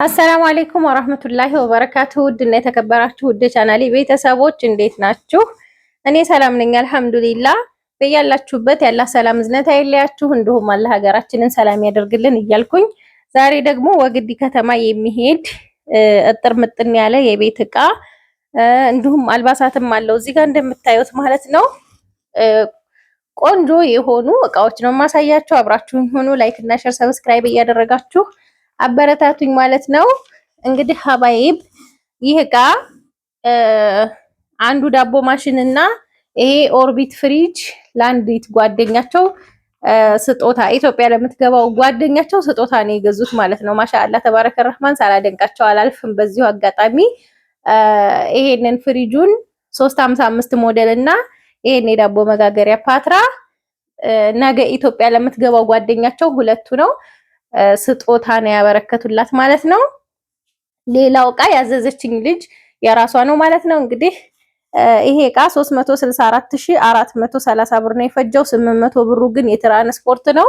አሰላሙ አለይኩም ወራህመቱላሂ ወበረካቱ። ውድና የተከበራችሁ ውድ ቻናሌ ቤተሰቦች እንዴት ናችሁ? እኔ ሰላም ነኝ አልሐምዱሊላህ። በያላችሁበት ያላ ሰላም እዝነት አይለያችሁ፣ እንዲሁም አላህ ሀገራችንን ሰላም ያደርግልን እያልኩኝ ዛሬ ደግሞ ወግዲ ከተማ የሚሄድ እጥር ምጥን ያለ የቤት እቃ እንዲሁም አልባሳትም አለው እዚህ ጋር እንደምታዩት ማለት ነው። ቆንጆ የሆኑ እቃዎች ነው ማሳያችሁ። አብራችሁኝ ሆኑ። ላይክ እና ሼር ሰብስክራይብ እያደረጋችሁ አበረታቱኝ ማለት ነው። እንግዲህ ሀባይብ ይህ እቃ አንዱ ዳቦ ማሽን እና ይሄ ኦርቢት ፍሪጅ ለአንዲት ጓደኛቸው ስጦታ ኢትዮጵያ ለምትገባው ጓደኛቸው ስጦታ ነው የገዙት ማለት ነው። ማሻአላ ተባረከ ረህማን ሳላደንቃቸው አላልፍም። በዚሁ አጋጣሚ ይሄንን ፍሪጁን 355 ሞዴል እና ይሄን የዳቦ መጋገሪያ ፓትራ ነገ ኢትዮጵያ ለምትገባው ጓደኛቸው ሁለቱ ነው ስጦታ ነው ያበረከቱላት ማለት ነው። ሌላው እቃ ያዘዘችኝ ልጅ የራሷ ነው ማለት ነው። እንግዲህ ይሄ እቃ 364430 ብር ነው የፈጀው። 800 ብሩ ግን የትራንስፖርት ነው።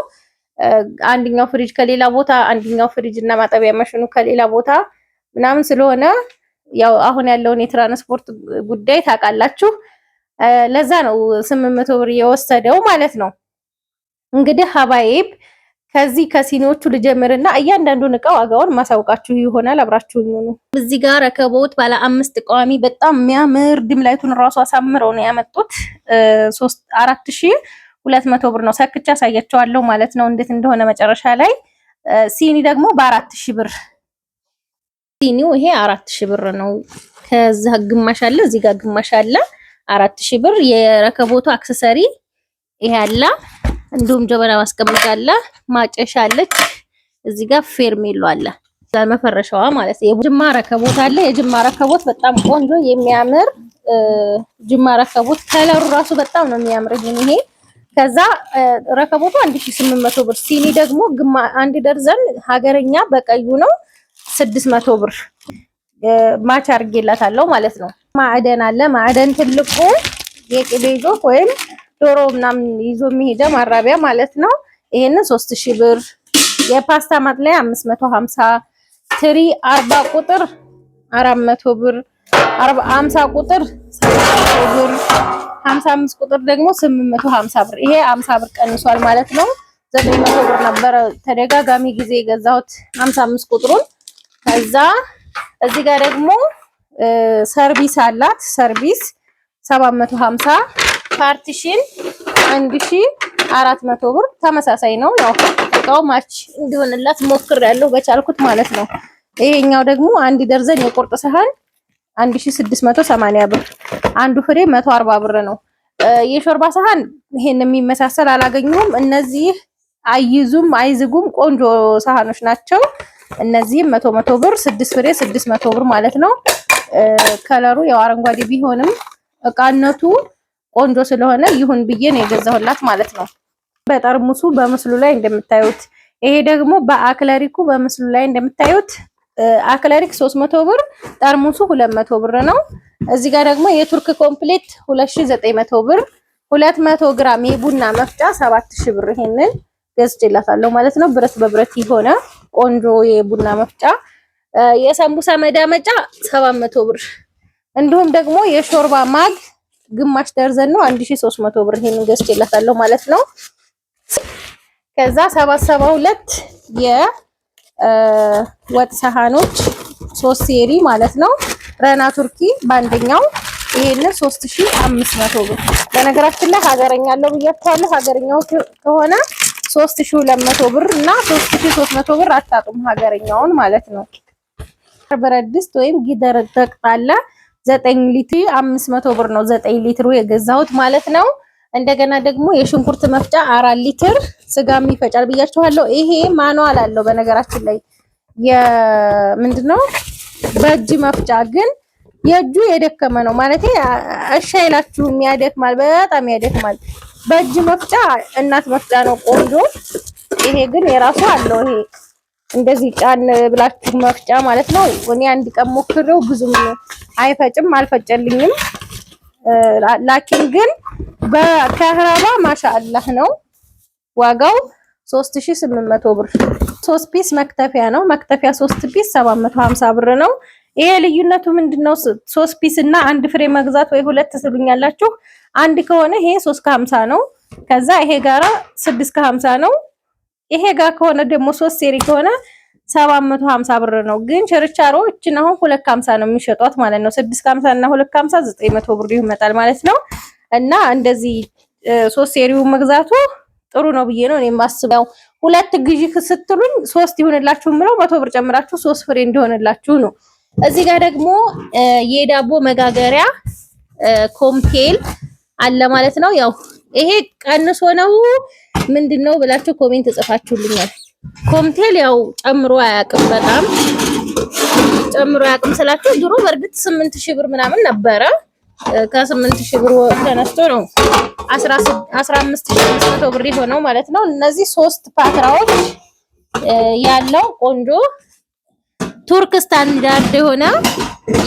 አንደኛው ፍሪጅ ከሌላ ቦታ፣ አንደኛው ፍሪጅ እና ማጠቢያ ማሽኑ ከሌላ ቦታ ምናምን ስለሆነ ያው አሁን ያለውን የትራንስፖርት ጉዳይ ታውቃላችሁ። ለዛ ነው 800 ብር የወሰደው ማለት ነው። እንግዲህ ሀባይብ ከዚህ ከሲኒዎቹ ልጀምርና እያንዳንዱን እቃ ዋጋውን ማሳውቃችሁ ይሆናል። አብራችሁኝ ሁኑ። እዚህ ጋር ረከቦት ባለ 5 ቋሚ በጣም የሚያምር ዲም ላይቱን ራሱ አሳምረው ነው ያመጡት። 4200 ብር ነው። ሰክቻ አሳያቸዋለሁ ማለት ነው እንዴት እንደሆነ መጨረሻ ላይ። ሲኒ ደግሞ በ4000 ብር። ሲኒው ይሄ 4000 ብር ነው። ከዛ ግማሽ አለ፣ እዚህ ጋር ግማሽ አለ። 4000 ብር። የረከቦቱ አክሰሰሪ ይሄ አለ። እንዲሁም ጀበና ማስቀመጫ አለ፣ ማጨሻ አለች። እዚህ ጋር ፌርሜሎ አለ፣ መፈረሻዋ ማለት ነው። የጅማ ረከቦት አለ። የጅማ ረከቦት በጣም ቆንጆ የሚያምር ጅማ ረከቦት፣ ከለሩ ራሱ በጣም ነው የሚያምር ይሄ። ከዛ ረከቦቱ 1800 ብር። ሲኒ ደግሞ አንድ ደርዘን ሀገረኛ በቀዩ ነው 600 ብር። ማች አድርጌላታለሁ ማለት ነው። ማዕደን አለ። ማዕደን ትልቁ የቅቤ ጆክ ወይም ዶሮ ምናምን ይዞ የሚሄደ ማራቢያ ማለት ነው። ይሄንን 3000 ብር። የፓስታ ማጥለያ 550። ትሪ 40 ቁጥር 400 ብር። 50 ቁጥር 700 ብር። 55 ቁጥር ደግሞ 850 ብር። ይሄ 50 ብር ቀንሷል ማለት ነው። 900 ብር ነበረ ተደጋጋሚ ጊዜ የገዛሁት 55 ቁጥሩን። ከዛ እዚህ ጋር ደግሞ ሰርቪስ አላት። ሰርቪስ 750። ፓርቲሽን 1400 ብር ተመሳሳይ ነው። ያው እቃው ማች እንዲሆንላት ሞክሬያለሁ በቻልኩት ማለት ነው። ይሄኛው ደግሞ አንድ ደርዘን የቁርጥ ሰሃን 1680 ብር። አንዱ ፍሬ 140 ብር ነው። የሾርባ ሰሃን ይሄን የሚመሳሰል አላገኘሁም። እነዚህ አይዙም አይዝጉም ቆንጆ ሰሃኖች ናቸው። እነዚህም 100 ብር 6 ፍሬ 600 ብር ማለት ነው። ከለሩ ያው አረንጓዴ ቢሆንም እቃነቱ ቆንጆ ስለሆነ ይሁን ብዬ ነው የገዛሁላት ማለት ነው። በጠርሙሱ በምስሉ ላይ እንደምታዩት፣ ይሄ ደግሞ በአክለሪኩ በምስሉ ላይ እንደምታዩት አክለሪክ 300 ብር፣ ጠርሙሱ 200 ብር ነው። እዚህ ጋር ደግሞ የቱርክ ኮምፕሌት 2900 ብር። 200 ግራም የቡና መፍጫ 7000 ብር። ይሄንን ገዝቼላታለሁ ማለት ነው። ብረት በብረት የሆነ ቆንጆ የቡና መፍጫ። የሰንቡሳ መዳመጫ 700 ብር። እንዲሁም ደግሞ የሾርባ ማግ ግማሽ ደርዘን ነው 1300 ብር። ይሄንን ገዝቼላታለሁ ማለት ነው። ከዛ 772 የወጥ ሰሃኖች 3 ሴሪ ማለት ነው። ረና ቱርኪ ባንደኛው ይሄንን 3500 ብር። በነገራችን ላይ ሀገረኛ አለው ብያችኋለሁ። ሀገረኛው ከሆነ 3200 ብር እና 3300 ብር አታጡም ሀገረኛውን ማለት ነው። ብረት ድስት ወይም ጊደር ተቅጣላ 9 ሊትር 500 ብር ነው። 9 ሊትሩ የገዛሁት ማለት ነው። እንደገና ደግሞ የሽንኩርት መፍጫ 4 ሊትር ስጋም ይፈጫል ብያችኋለሁ። ይሄ ማኑዋል አለው በነገራችን ላይ ምንድነው በእጅ መፍጫ ግን የእጁ የደከመ ነው ማለት እሺ አይላችሁም፣ ያደክማል፣ በጣም ያደክማል። በእጅ መፍጫ እናት መፍጫ ነው ቆንጆ። ይሄ ግን የራሱ አለው። ይሄ እንደዚህ ጫን ብላችሁ መፍጫ ማለት ነው። እኔ አንድ ቀን ሞክሬው ብዙም አይፈጭም፣ አልፈጨልኝም። ላኪን ግን በካህራባ ማሻአላህ ነው። ዋጋው 3800 ብር። 3 ፒስ መክተፊያ ነው። መክተፊያ 3 ፒስ 750 ብር ነው። ይሄ ልዩነቱ ምንድነው? 3 ፒስ እና አንድ ፍሬ መግዛት ወይ ሁለት ትሉኛላችሁ። አንድ ከሆነ ይሄ 3 ከ50 ነው። ከዛ ይሄ ጋራ 6 ከ50 ነው። ይሄ ጋር ከሆነ ደግሞ 3 ሴሪ ከሆነ 750 ብር ነው። ግን ችርቻሮ እችን አሁን 2 ከ50 ነው የሚሸጧት ማለት ነው። 6 ከ50 እና 2 ከ50 900 ብር ይመጣል ማለት ነው። እና እንደዚህ 3 ሴሪው መግዛቱ ጥሩ ነው ብዬ ነው እኔ የማስበው። ሁለት ግዢ ስትሉኝ 3 ይሆንላችሁ ምለው 100 ብር ጨምራችሁ 3 ፍሬ እንዲሆንላችሁ ነው። እዚህ ጋር ደግሞ የዳቦ መጋገሪያ ኮምቴል አለ ማለት ነው። ያው ይሄ ቀንሶ ነው ምንድነው ብላችሁ ኮሜንት ጽፋችሁልኛል። ኮምቴል ያው ጨምሮ አያውቅም፣ በጣም ጨምሮ አያውቅም ስላችሁ ድሮ በእርግጥ 8000 ብር ምናምን ነበረ። ከ8000 ብር ተነስቶ ነው 15500 ብር የሆነው ማለት ነው። እነዚህ 3 ፓትራዎች ያለው ቆንጆ ቱርክ ስታንዳርድ የሆነ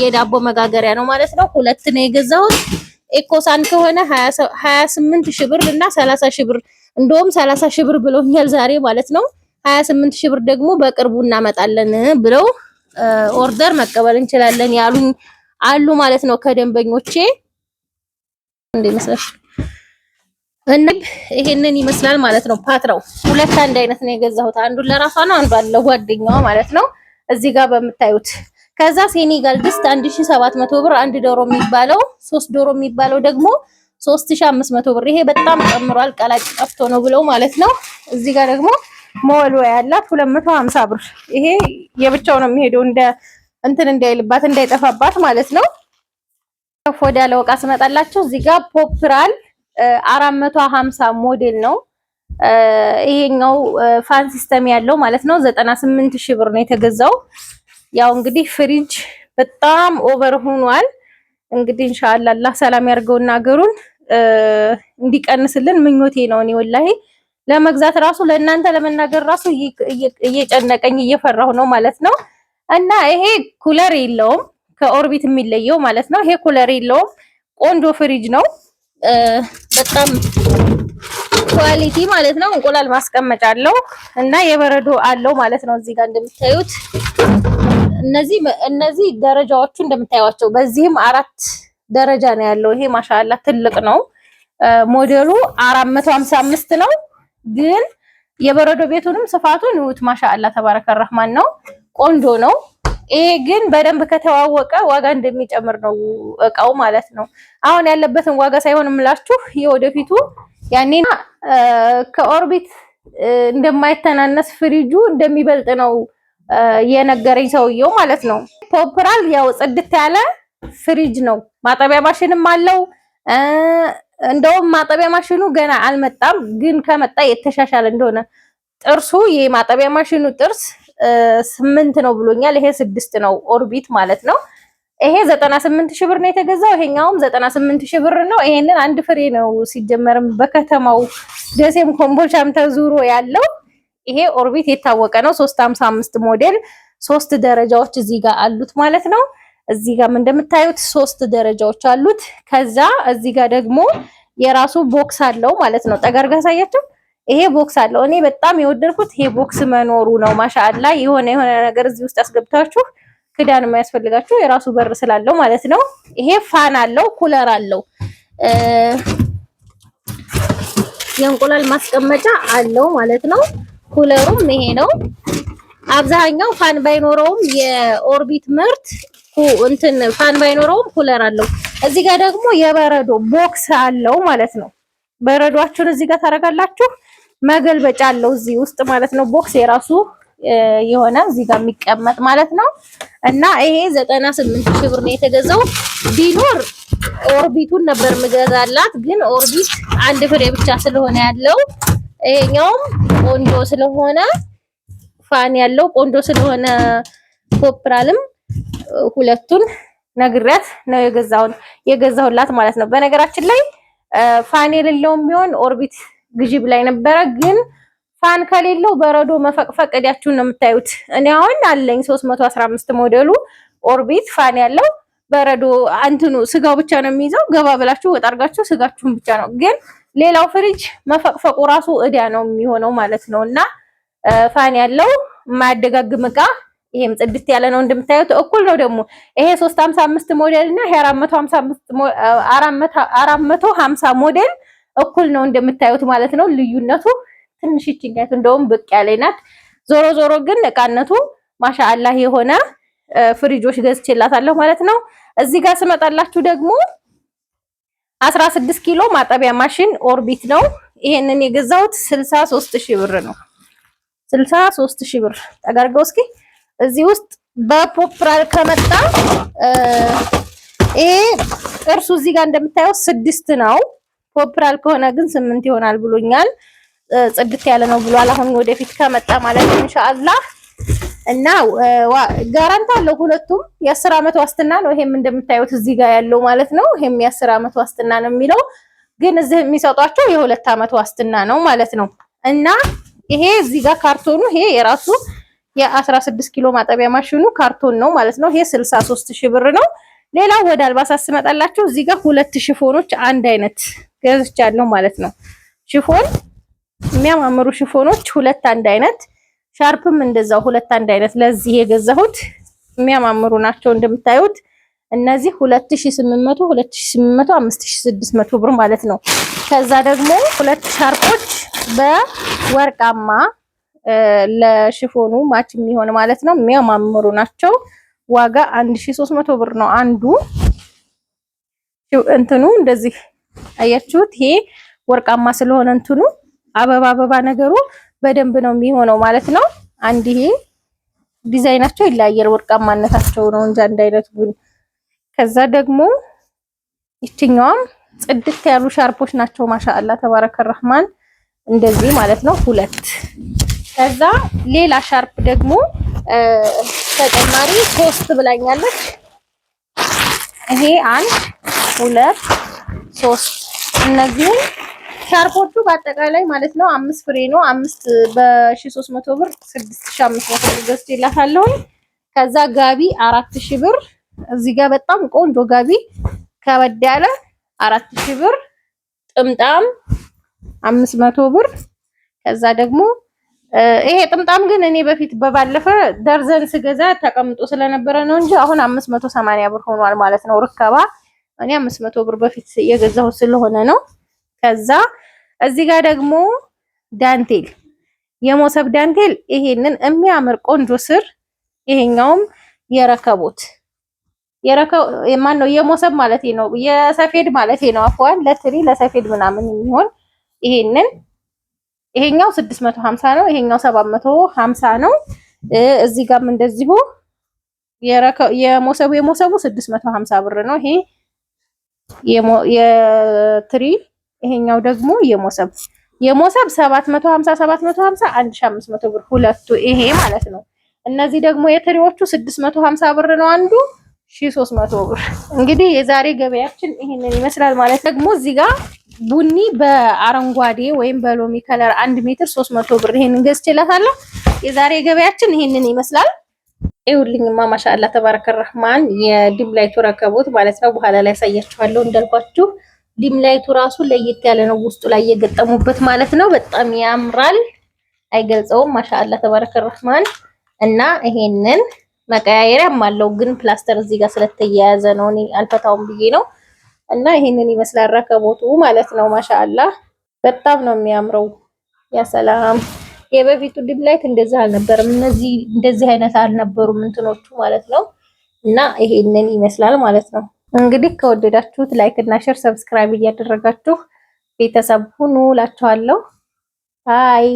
የዳቦ መጋገሪያ ነው ማለት ነው። ሁለት ነው የገዛሁት። ኤኮሳን ከሆነ 28000 ብር እና 30000 ብር እንደውም 30000 ብር ብሎኛል ዛሬ ማለት ነው። 28000 ብር ደግሞ በቅርቡ እናመጣለን ብለው ኦርደር መቀበል እንችላለን ያሉኝ አሉ ማለት ነው ከደንበኞቼ። እንደምሰሽ እና ይሄንን ይመስላል ማለት ነው። ፓትራው ሁለት አንድ አይነት ነው የገዛሁት። አንዱን ለራሷ ነው፣ አንዱን ለጓደኛዋ ማለት ነው። እዚህ ጋር በምታዩት ከዛ ሴኔጋል ድስት 1700 ብር፣ አንድ ዶሮ የሚባለው 3 ዶሮ የሚባለው ደግሞ 3500 ብር። ይሄ በጣም ጨምሯል፣ ቀላጭ ጠፍቶ ነው ብለው ማለት ነው። እዚህ ጋር ደግሞ መወልወያ ያላት 250 ብር። ይሄ የብቻው ነው የሚሄደው እንደ እንትን እንዳይልባት እንዳይጠፋባት ማለት ነው። ወደ ያለው ዕቃ ስመጣላችሁ እዚህ ጋር ፖፕራል 450 ሞዴል ነው። ይሄኛው ፋን ሲስተም ያለው ማለት ነው። 98000 ብር ነው የተገዛው። ያው እንግዲህ ፍሪጅ በጣም ኦቨር ሆኗል። እንግዲህ ኢንሻአላህ አላህ ሰላም ያርገውና ሀገሩን እንዲቀንስልን ምኞቴ ነው። እኔ ወላሂ ለመግዛት ራሱ ለእናንተ ለመናገር ራሱ እየጨነቀኝ እየፈራሁ ነው ማለት ነው። እና ይሄ ኩለር የለውም ከኦርቢት የሚለየው ማለት ነው። ይሄ ኩለር የለውም፣ ቆንጆ ፍሪጅ ነው በጣም ኳሊቲ ማለት ነው። እንቁላል ማስቀመጫ አለው እና የበረዶ አለው ማለት ነው። እዚህ ጋር እንደምታዩት እነዚህ ደረጃዎቹ እንደምታዩቸው በዚህም 4 ደረጃ ነው ያለው። ይሄ ማሻአላ ትልቅ ነው። ሞዴሉ 455 ነው። ግን የበረዶ ቤቱንም ስፋቱን እዩት። ማሻአላ ተባረከ ረህማን ነው፣ ቆንጆ ነው። ይሄ ግን በደንብ ከተዋወቀ ዋጋ እንደሚጨምር ነው እቃው ማለት ነው። አሁን ያለበትን ዋጋ ሳይሆን የምላችሁ የወደፊቱ ያኔ ከኦርቢት እንደማይተናነስ ፍሪጁ እንደሚበልጥ ነው የነገረኝ ሰውየው ማለት ነው። ፖፕራል ያው ጽድት ያለ ፍሪጅ ነው። ማጠቢያ ማሽንም አለው። እንደውም ማጠቢያ ማሽኑ ገና አልመጣም፣ ግን ከመጣ የተሻሻለ እንደሆነ ጥርሱ የማጠቢያ ማሽኑ ጥርስ 8 ነው ብሎኛል። ይሄ 6 ነው ኦርቢት ማለት ነው። ይሄ 98000 ብር ነው የተገዛው። ይሄኛውም 98000 ብር ነው። ይሄንን አንድ ፍሬ ነው ሲጀመርም በከተማው ደሴም ኮምቦልቻም ተዙሮ ያለው። ይሄ ኦርቢት የታወቀ ነው። 355 ሞዴል 3 ደረጃዎች እዚህ ጋር አሉት ማለት ነው። እዚህ ጋርም እንደምታዩት 3 ደረጃዎች አሉት። ከዛ እዚህ ጋር ደግሞ የራሱ ቦክስ አለው ማለት ነው። ጠጋርጋ ሳያችሁ ይሄ ቦክስ አለው። እኔ በጣም የወደድኩት ይሄ ቦክስ መኖሩ ነው። ማሻአላ የሆነ ነገር እዚህ ውስጥ አስገብታችሁ ክዳን የማያስፈልጋችሁ የራሱ በር ስላለው ማለት ነው። ይሄ ፋን አለው፣ ኩለር አለው፣ የእንቁላል ማስቀመጫ አለው ማለት ነው። ኩለሩም ይሄ ነው። አብዛኛው ፋን ባይኖረውም የኦርቢት ምርት እንትን ፋን ባይኖረውም ኩለር አለው። እዚህ ጋር ደግሞ የበረዶ ቦክስ አለው ማለት ነው። በረዷችሁን እዚህ ጋር ታረጋላችሁ። መገልበጫ አለው እዚህ ውስጥ ማለት ነው። ቦክስ የራሱ የሆነ እዚህ ጋር የሚቀመጥ ማለት ነው። እና ይሄ 98000 ብር ነው የተገዛው። ቢኖር ኦርቢቱን ነበር ምገዛላት፣ ግን ኦርቢት አንድ ፍሬ ብቻ ስለሆነ ያለው ይሄኛውም ቆንጆ ስለሆነ ፋን ያለው ቆንጆ ስለሆነ ፖፕራልም ሁለቱን ነግሬያት ነው የገዛሁላት ማለት ነው። በነገራችን ላይ ፋን የሌለውም ቢሆን ኦርቢት ግዢብ ላይ ነበረ፣ ግን ፋን ከሌለው በረዶ መፈቅፈቅ እዳችሁን ነው የምታዩት። እኔ አሁን አለኝ 315 ሞዴሉ ኦርቢት ፋን ያለው በረዶ አንትኑ ስጋው ብቻ ነው የሚይዘው። ገባ ብላችሁ ወጥ አድርጋችሁ ስጋችሁን ብቻ ነው። ግን ሌላው ፍሪጅ መፈቅፈቁ ራሱ እዳ ነው የሚሆነው ማለት ነው። እና ፋን ያለው የማያደጋግም እቃ። ይሄም ጽድት ያለ ነው እንደምታዩት። እኩል ነው ደግሞ ይሄ 355 ሞዴል እና ይሄ 450 ሞዴል እኩል ነው እንደምታዩት ማለት ነው። ልዩነቱ ትንሽ ይችኛት እንደውም ብቅ ያለች ናት። ዞሮ ዞሮ ግን እቃነቱ ማሻአላህ የሆነ ፍሪጆች ገዝቼላታለሁ ማለት ነው። እዚህ ጋር ስመጣላችሁ ደግሞ 16 ኪሎ ማጠቢያ ማሽን ኦርቢት ነው። ይሄንን የገዛሁት 63000 ብር ነው። 63000 ብር ተጋርገው እስኪ እዚህ ውስጥ በፖፕራል ከመጣ ይሄ ጥርሱ እዚህ ጋር እንደምታዩት 6 ነው። ፖፕራል ከሆነ ግን 8 ይሆናል ብሎኛል። ጽድት ያለ ነው ብሏል። አሁን ወደፊት ከመጣ ማለት ነው ኢንሻአላህ። እና ጋራንት አለው ሁለቱም የ10 አመት ዋስትና ነው። ይሄም እንደምታዩት እዚህ ጋር ያለው ማለት ነው። ይሄም የ10 አመት ዋስትና ነው የሚለው ግን እዚህ የሚሰጧቸው የ2 አመት ዋስትና ነው ማለት ነው። እና ይሄ እዚህ ጋር ካርቶኑ ይሄ የራሱ የ16 ኪሎ ማጠቢያ ማሽኑ ካርቶን ነው ማለት ነው። ይሄ 63000 ብር ነው። ሌላው ወደ አልባሳት ስመጣላችሁ እዚህ ጋር 2 ሽፎኖች አንድ አይነት ገዝቻለሁ ማለት ነው። ሽፎን የሚያማምሩ ሽፎኖች 2 አንድ አይነት፣ ሻርፕም እንደዛው 2 አንድ አይነት ለዚህ የገዛሁት የሚያማምሩ ናቸው እንደምታዩት። እነዚህ 2800 5600 ብር ማለት ነው። ከዛ ደግሞ 2 ሻርፖች በወርቃማ ለሽፎኑ ማች የሚሆን ማለት ነው የሚያማምሩ ናቸው። ዋጋ 1300 ብር ነው አንዱ። እንትኑ እንደዚህ አያችሁት? ይሄ ወርቃማ ስለሆነ እንትኑ አበባ ነገሩ በደንብ ነው የሚሆነው ማለት ነው። አንድ ይሄ ዲዛይናቸው ይለያያል ወርቃማነታቸው ነው እንጂ አንድ አይነት ግን። ከዛ ደግሞ ይችኛዋም ጽድት ያሉ ሻርፖች ናቸው ማሻአላ ተባረከ ረህማን እንደዚህ ማለት ነው 2። ከዛ ሌላ ሻርፕ ደግሞ ተጨማሪ 3 ብላኛለች። ይሄ 1 2 3 እነዚህ ሻርፖቹ በአጠቃላይ ማለት ነው 5 ፍሬ ነው። 5 በ1300 ብር 6500 ብር ገዝቼላታለሁ። ከዛ ጋቢ 4000 ብር እዚህ ጋር በጣም ቆንጆ ጋቢ ከበድ ያለ 4000 ብር፣ ጥምጣም 500 ብር። ከዛ ደግሞ ይሄ ጥምጣም ግን እኔ በፊት በባለፈ ደርዘን ስገዛ ተቀምጦ ስለነበረ ነው እንጂ አሁን 580 ብር ሆኗል ማለት ነው ርከባ። እኔ 500 ብር በፊት የገዛሁት ስለሆነ ነው። ከዛ እዚህ ጋር ደግሞ ዳንቴል የሞሰብ ዳንቴል ይሄንን የሚያምር ቆንጆ ስር፣ ይሄኛውም የረከቦት ማነው የሞሰብ ማለት ነው የሰፌድ ማለት ነው አፍዋን ለትሪ ለሰፌድ ምናምን የሚሆን ይሄኛው 650 ነው። ይሄኛው 750 ነው። እዚህ ጋርም እንደዚሁ የሞሰቡ 650 ብር ነው። ይሄ የትሪ ይሄኛው ደግሞ የሞሰብ 750 1500 ብር ሁለቱ ይሄ ማለት ነው። እነዚህ ደግሞ የትሪዎቹ 650 ብር ነው አንዱ 1300 ብር። እንግዲህ የዛሬ ገበያችን ይሄንን ይመስላል ማለት ደግሞ እዚህ ጋር ቡኒ በአረንጓዴ ወይም በሎሚ ከለር 1 ሜትር 300 ብር ይሄንን ገዝቼላታለሁ። የዛሬ ገበያችን ይሄንን ይመስላል። ይኸውልኝማ ማሻአላ ተባረከ ረህማን የዲም ላይቱ ረከቦት ማለት ነው። በኋላ ላይ ያሳያችኋለሁ። እንዳልኳችሁ ዲም ላይቱ ራሱ ለየት ያለ ነው ውስጡ ላይ የገጠሙበት ማለት ነው። በጣም ያምራል፣ አይገልጸውም። ማሻአላ ተባረከ ረህማን እና ይሄንን መቀያየሪያም አለው ግን ፕላስተር እዚህ ጋር ስለተያያዘ ነው እኔ አልፈታውም ብዬ ነው። እና ይሄንን ይመስላል ረከቦቱ ማለት ነው። ማሻአላ በጣም ነው የሚያምረው። ያ ሰላም የበፊቱ ዲም ላይት እንደዚህ አልነበረም። እነዚህ እንደዚህ አይነት አልነበሩም እንትኖቹ ማለት ነው። እና ይሄንን ይመስላል ማለት ነው። እንግዲህ ከወደዳችሁት ላይክ እና ሼር ሰብስክራይብ እያደረጋችሁ ቤተሰብ ሁኑ እላችኋለሁ። ባይ